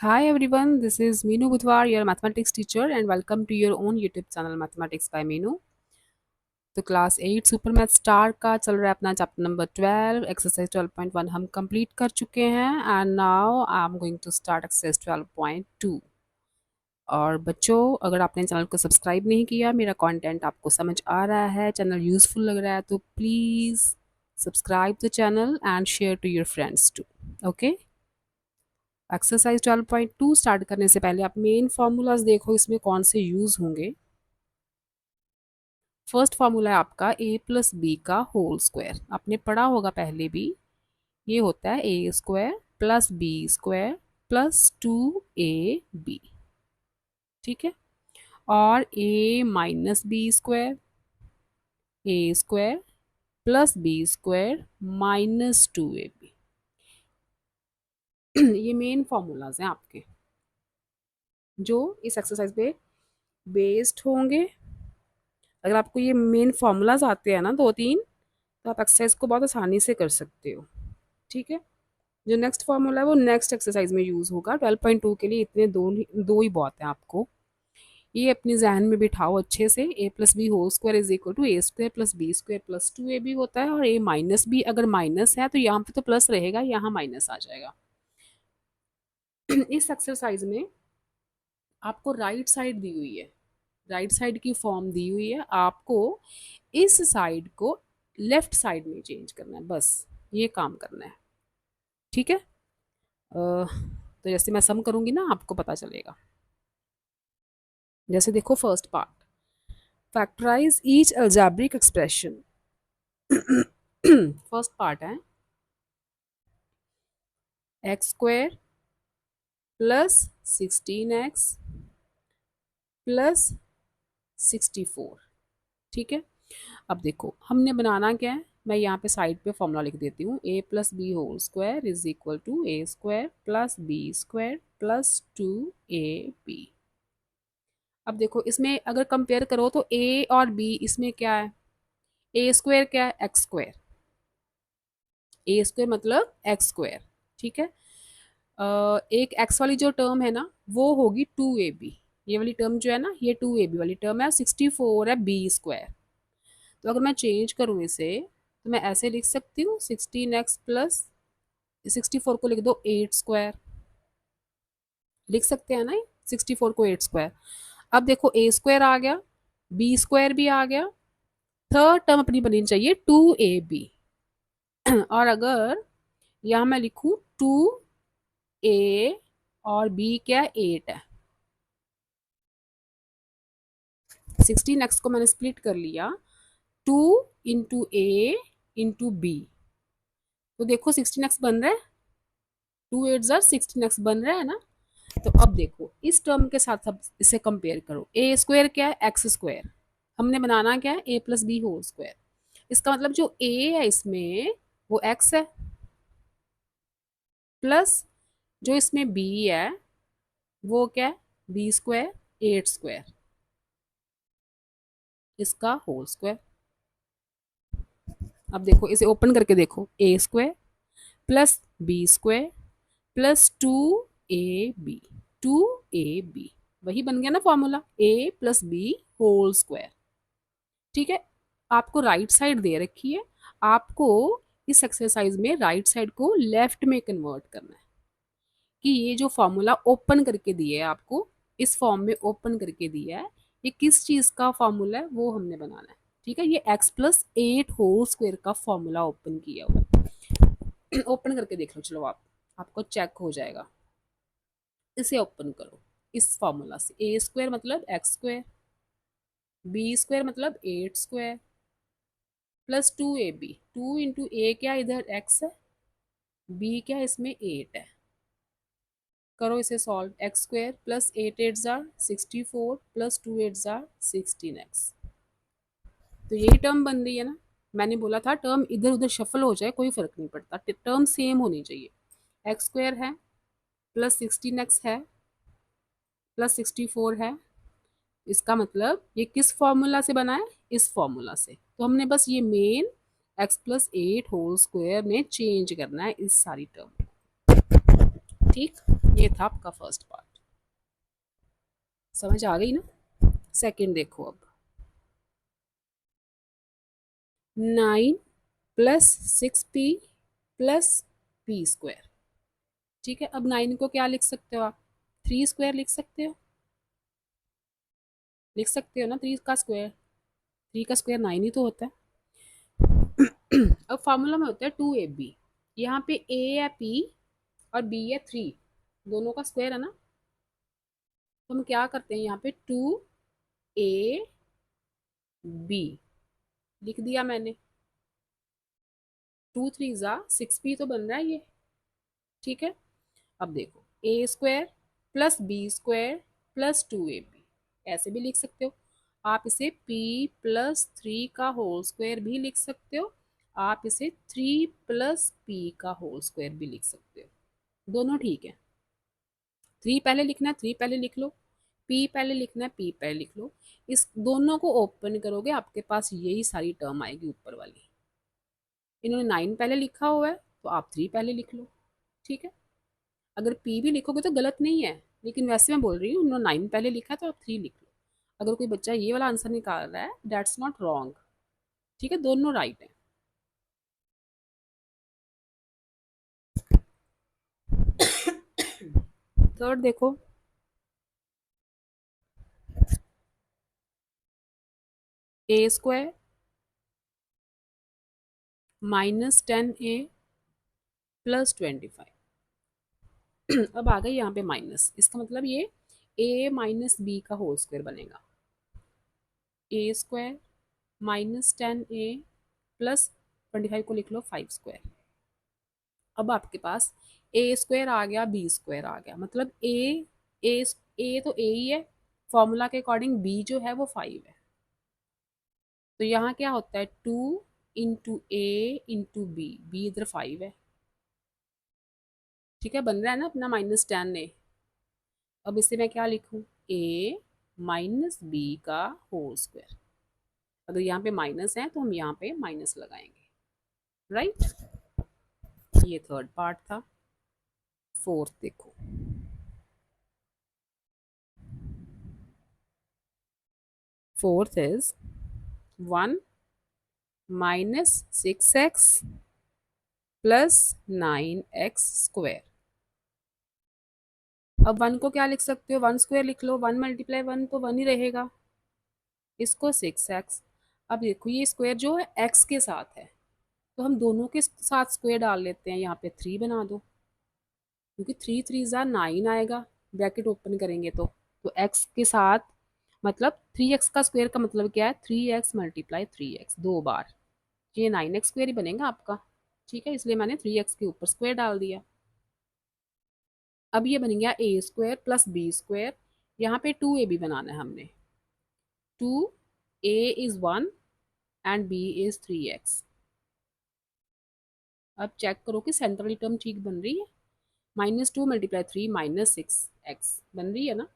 Hi everyone, this is Meenu Budhwar, your mathematics teacher, and welcome to your own YouTube channel Mathematics by Meenu. तो class 8 super math star का चल रहा है अपना chapter number 12 exercise 12.1 हम complete कर चुके हैं and now I am going to start exercise 12.2। और बच्चों, अगर आपने चैनल को सब्सक्राइब नहीं किया, मेरा कंटेंट आपको समझ आ रहा है, चैनल यूजफुल लग रहा है, तो please subscribe the channel and share to your friends too. Okay, exercise 12.2 start करने से पहले आप मेन फार्मूलाज देखो, इसमें कौन से यूज होंगे। फर्स्ट फार्मूला है आपका a प्लस बी का होल स्क्वायर, आपने पढ़ा होगा पहले भी। ये होता है A square plus B square plus 2ab। ठीक है, और a minus B square, A square plus B square minus 2ab। ये मेन फार्मूलाज हैं आपके जो इस एक्सरसाइज पे बेस्ड होंगे। अगर आपको ये मेन फार्मूलाज आते हैं ना दो तीन, तो आप एक्सरसाइज को बहुत आसानी से कर सकते हो। ठीक है, जो नेक्स्ट फार्मूला है वो नेक्स्ट एक्सरसाइज में यूज होगा। 12.2 के लिए इतने दो ही बहुत हैं आपको। ये अपने जहन में बिठाओ अच्छे से। A plus B whole square is equal to A square plus B square plus 2ab होता है, और ए माइनस बी अगर माइनस है तो यहाँ पे तो प्लस रहेगा, यहाँ माइनस आ जाएगा। इस एक्सरसाइज में आपको राइट साइड दी हुई है, राइट साइड की फॉर्म दी हुई है, आपको इस साइड को लेफ्ट साइड में चेंज करना है, बस ये काम करना है। ठीक है, तो जैसे मैं सम करूंगी ना आपको पता चलेगा। जैसे देखो, first part, factorise each algebraic expression. First part है X square plus 16x plus 64। ठीक है, अब देखो हमने बनाना क्या है, मैं यहाँ पे साइड पे फॉर्मूला लिख देती हूँ। A plus B whole square is equal to A square plus B square plus 2ab। अब देखो इसमें अगर कंपेयर करो तो ए और बी, इसमें क्या है, ए स्क्वायर क्या है, एक्स स्क्वायर, ए स्क्वायर मतलब एक्स स्क्वायर। ठीक है, एक एक्स वाली जो टर्म है ना वो होगी 2ab, ये वाली टर्म जो है ना ये 2ab वाली टर्म है, 64 है बी स्क्वायर। तो अगर मैं चेंज करूँ इसे तो मैं ऐसे लिख सकती हूँ 16x प्लस 64 को लिख दो 8 स्क्वायर, लिख सकते हैं ना 64 को 8 स्क्वायर। अब देखो ए स्क्वायर आ गया, बी स्क्वायर भी आ गया, थर्ड टर्म अपनी बनी चाहिए 2ab। और अगर यहाँ मैं लिखूँ 2a और b क्या 8 है, 16x को मैंने स्प्लिट कर लिया 2 इंटू ए इंटू बी, तो देखो 16x बन रहा है, 2 8 16x बन रहा है ना। तो अब देखो इस टर्म के साथ अब इसे कंपेयर करो, ए स्क्वायर क्या है, एक्स स्क्वायर, हमने बनाना क्या है, A plus B whole square. इसका मतलब जो ए है इसमें वो एक्स है, प्लस जो इसमें बी है वो क्या है, बी स्क्वायर 8 स्क्वायर, इसका होल स्क्वायर। अब देखो इसे ओपन करके देखो, A square plus B square plus 2ab, 2ab वही बन गया ना formula, A plus B whole square. ठीक है, आपको राइट साइड दे रखी है, आपको इस एक्सरसाइज में राइट साइड को लेफ्ट में कन्वर्ट करना है कि ये जो फॉर्मूला ओपन करके दिया है आपको, इस फॉर्म में ओपन करके दिया है, ये किस चीज का फॉर्मूला है वो हमने बनाना है। ठीक है, ये x प्लस 8 होल स्क्वायर का फॉर्मूला ओपन किया हुआ है। ओपन करके देख लो, चलो आपको चेक हो जाएगा। इसे ओपन करो, इस फॉर्मूला से ए स्क्वायर मतलब एक्स स्क्वायर, बी स्क्वायर मतलब 8 स्क्वायर प्लस 2ab, 2 इंटू ए क्या इधर एक्स है, बी क्या इसमें 8 है। करो इसे solve, x square plus 8 8 jar 64 plus 2 8 jar 16x। तो यही टर्म बन रही है ना, मैंने बोला था टर्म इधर उधर शफल हो जाए कोई फर्क नहीं पड़ता, टर्म सेम होनी चाहिए। एक्स स्क्वायर है प्लस 16x है प्लस 64 है, इसका मतलब ये किस फॉर्मूला से बना है, इस फॉर्मूला से। तो हमने बस ये main x plus 8 whole square में चेंज करना है इस सारी टर्म। ठीक, ये था आपका फर्स्ट पार्ट, समझ आ गई ना। सेकंड देखो अब, 9 plus 6p plus p square. ठीक है, अब 9 को क्या लिख सकते हो आप, 3 स्क्वायर लिख सकते हो, लिख सकते हो ना, 3 का स्क्वायर, 3 का स्क्वायर 9 ही तो होता है। अब फार्मूला में होता है 2ab, यहाँ पे a है p और b है 3, दोनों का स्क्वायर है ना, तो हम क्या करते हैं यहाँ पे 2ab लिख दिया मैंने, 2 3 6p तो बन रहा है ये। ठीक है, अब देखो A square plus B square plus 2ab, ऐसे भी लिख सकते हो आप इसे, p प्लस 3 का होल स्क्वायर भी लिख सकते हो, आप इसे 3 प्लस p का होल स्क्वायर भी लिख सकते हो, दोनों ठीक है। 3 पहले लिखना है 3 पहले लिख लो, p पहले लिखना है p पहले लिख लो, इस दोनों को ओपन करोगे आपके पास यही सारी टर्म आएगी ऊपर वाली। इन्होंने 9 पहले लिखा हुआ है तो आप 3 पहले लिख लो। ठीक है, अगर पी भी लिखोगे तो गलत नहीं है, लेकिन वैसे मैं बोल रही हूँ उन्होंने 9 पहले लिखा है तो आप 3 लिख लो। अगर कोई बच्चा ये वाला आंसर निकाल रहा है, दैट्स नॉट रॉन्ग। ठीक है, दोनों राइट है। थर्ड देखो, ए स्क्वायर -10a प्लस 25। अब आ गई यहाँ पे माइनस, इसका मतलब ये a माइनस बी का होल स्क्वायर बनेगा, ए स्क्वायर -10a प्लस 25 को लिख लो 5 स्क्वायर। अब आपके पास ए स्क्वायर आ गया बी स्क्वायर आ गया, मतलब ए ए तो ए ही है, फॉर्मूला के अकॉर्डिंग बी जो है वो 5 है, तो यहाँ क्या होता है 2 इंटू ए इंटू बी इधर 5 है। ठीक है, बन रहा है ना अपना -10a। अब इसे मैं क्या लिखूँ, ए माइनस बी का होल स्क्वायर, अगर यहाँ पे माइनस है तो हम यहाँ पे माइनस लगाएंगे, राइट। ये थर्ड पार्ट था। फोर्थ देखो, fourth is 1 -6x plus 9x square. अब 1 को क्या लिख सकते हो, 1 स्क्वायर लिख लो, 1 मल्टीप्लाई 1 तो 1 ही रहेगा, इसको 6x। अब देखो ये स्क्वायर जो है x के साथ है, तो हम दोनों के साथ स्क्वायर डाल लेते हैं, यहाँ पे 3 बना दो, क्योंकि 3 3 9 आएगा, ब्रैकेट ओपन करेंगे तो x के साथ, मतलब 3x का स्क्वायर का मतलब क्या है, 3x मल्टीप्लाई 3x, 2 बार, ये 9x स्क्वायर ही बनेगा आपका। ठीक है, इसलिए मैंने 3x के ऊपर स्क्वायर डाल दिया। अब ये बन गया a square plus B square, यहाँ पे 2ab बनाना है हमने, 2a is 1 and b is 3x। अब चेक करो कि सेंट्रल टर्म ठीक बन रही है, -2 मल्टीप्लाई 3 -6x बन रही है ना।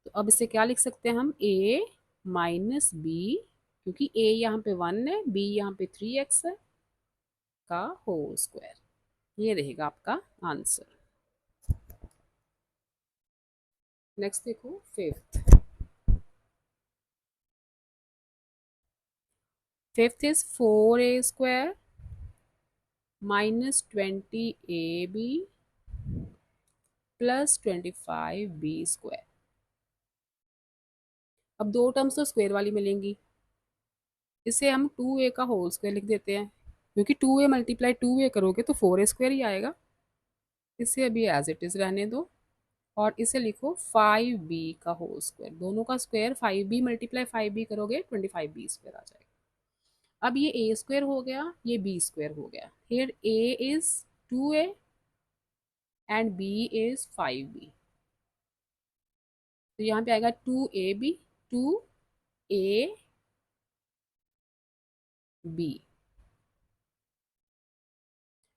तो अब इसे क्या लिख सकते हैं हम, a माइनस बी, क्योंकि a यहाँ पे 1 है, b यहाँ पे 3x है, का होल स्क्वायर, ये रहेगा आपका आंसर। नेक्स्ट देखो fifth, fifth is 4a square -20ab plus 25b square. अब दो टर्म्स तो स्क्वायर वाली मिलेंगी, इसे हम 2a का होल स्क्वायर लिख देते हैं, क्योंकि 2a मल्टीप्लाई 2a करोगे तो 4a स्क्वायर ही आएगा। इसे अभी एज इट इज रहने दो, और इसे लिखो 5b का होल स्क्वायर, दोनों का स्क्वायर 5b मल्टीप्लाई 5b करोगे 25b स्क्वायर आ जाएगा। अब ये ए स्क्वायर हो गया, ये बी स्क्वायर हो गया, here A is 2a and B is 5b, तो यहाँ पे आएगा 2ab 2ab।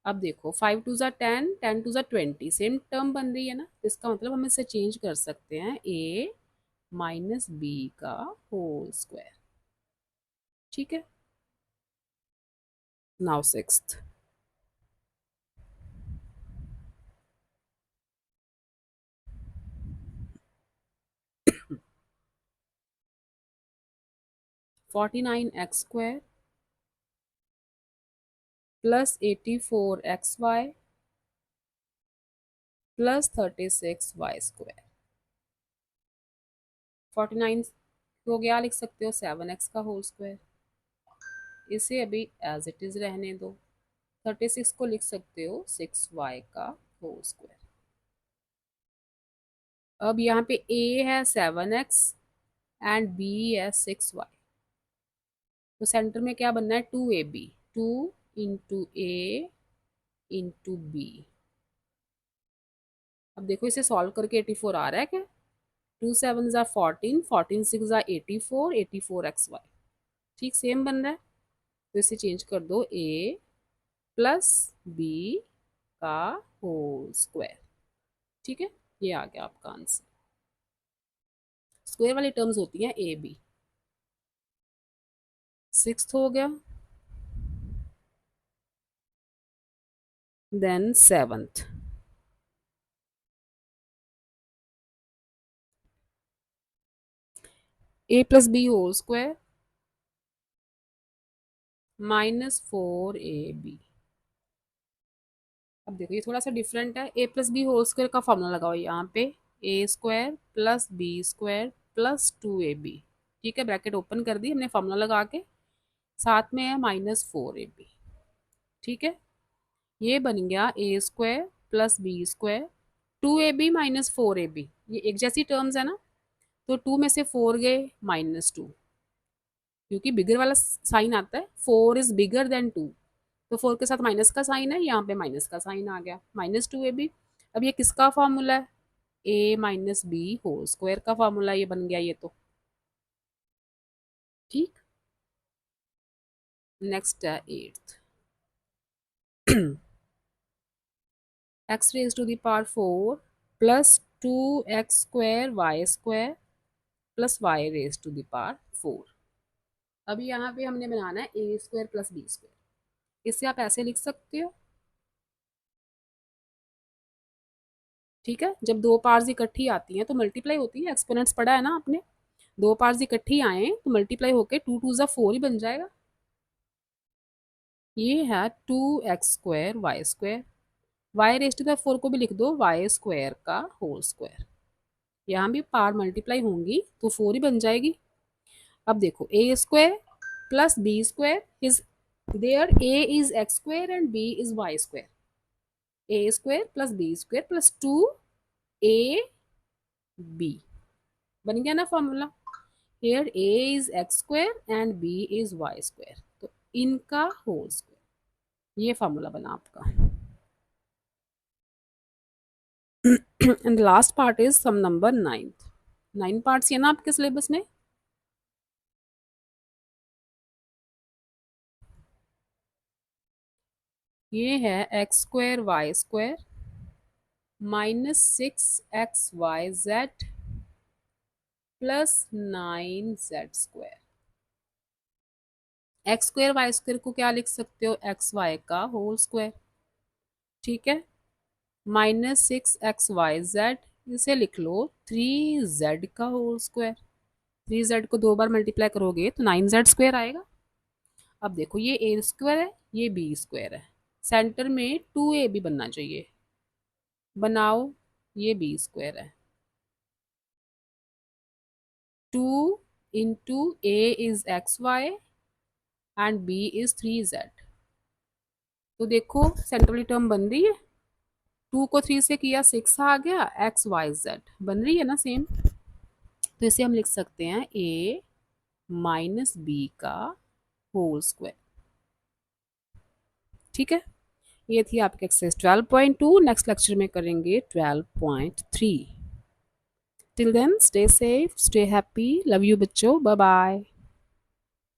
अब देखो 5 2 ज़ा 10, 10 2 ज़ा 20, सेम टर्म बन रही है ना, तो इसका मतलब हम इसे चेंज कर सकते हैं, a माइनस बी का होल स्क्वायर। ठीक है, now sixth, 49x² plus 84xy plus 36y²। 49 को क्या लिख सकते हो, 7x का होल स्क्वायर। इसे अभी एज इट इज रहने दो। 36 को लिख सकते हो 6y का होल स्क्वायर। अब यहाँ पे a है 7x एंड b है 6y, तो सेंटर में क्या बनना है, 2ab, 2 into a into b। अब देखो इसे सॉल्व करके 84 आ रहा है क्या, 2 7 ज़ा 14, 14 6 ज़ा 84, 84xy, ठीक सेम बन रहा है। तो इसे चेंज कर दो, a प्लस b का होल स्क्वायर। ठीक है, ये आ गया आपका आंसर। स्क्वायर वाली टर्म्स होती हैं ए बी। सिक्स्थ हो गया, then seventh. A plus B whole square -4ab। अब देखो ये थोड़ा सा डिफरेंट है। A plus B whole square का फॉर्मूला लगाओ यहाँ पे, A square plus B square plus 2ab। ठीक है, ब्रैकेट ओपन कर दी हमने फॉर्मूला लगा के, साथ में है -4ab। ठीक है, ये बन गया a square plus B square, 2ab -4ab, ये एक जैसी टर्म्स है ना, तो 2 में से 4 गए -2, क्योंकि बिगर वाला साइन आता है, 4 इज बिगर देन 2, तो 4 के साथ माइनस का साइन है, यहाँ पे माइनस का साइन आ गया, -2ab। अब ये किसका फॉर्मूला है, a minus B whole square का फॉर्मूला ये बन गया ये तो। ठीक, नेक्स्ट है 8th। x raise to the power 4 plus 2x² y² plus y raise to the power 4। अभी यहाँ पे हमने बनाना है a² प्लस b²। इसे आप ऐसे लिख सकते हो, ठीक है, जब दो पार्ट्स इकट्ठी आती हैं तो मल्टीप्लाई होती है, एक्सपोनेंट्स पढ़ा है ना आपने। दो पार्ट्स इकट्ठी आए तो मल्टीप्लाई होके 2 2 ज़ा 4 ही बन जाएगा। ये है 2x² y raise to the 4 को भी लिख दो y² का होल स्क्वायर। यहाँ भी पार मल्टीप्लाई होंगी तो 4 ही बन जाएगी। अब देखो a² plus b² is there, a is x² and b is y²। a² plus b² plus 2ab बन गया ना फॉर्मूला। Here a is x² and b is y², तो इनका होल स्क्वायर, ये फॉर्मूला बना आपका। And last part is some number 9th। 9 parts है ना आपके सिलेबस में। ये है x² y² -6xyz plus 9z²। x² y² को क्या लिख सकते हो, xy का होल स्क्वायर। ठीक है, -6xyz, इसे लिख लो 3z का होल स्क्वायर। 3z को 2 बार मल्टीप्लाई करोगे तो 9z² आएगा। अब देखो ये a² है, ये b² है, सेंटर में 2ab बनना चाहिए, बनाओ, ये b² है। 2 into a is xy and b is 3z। तो देखो सेंटर वाली टर्म बन रही है, 2 को 3 से किया 6 आ गया, xyz बन रही है ना सेम। तो इसे हम लिख सकते हैं a माइनस बी का होल स्क्वायर। ठीक है, ये थी आपकी एक्सरसाइज 12.2। नेक्स्ट लेक्चर में करेंगे 12.3। Till then stay safe, stay happy, love you बच्चों, बाय बाय।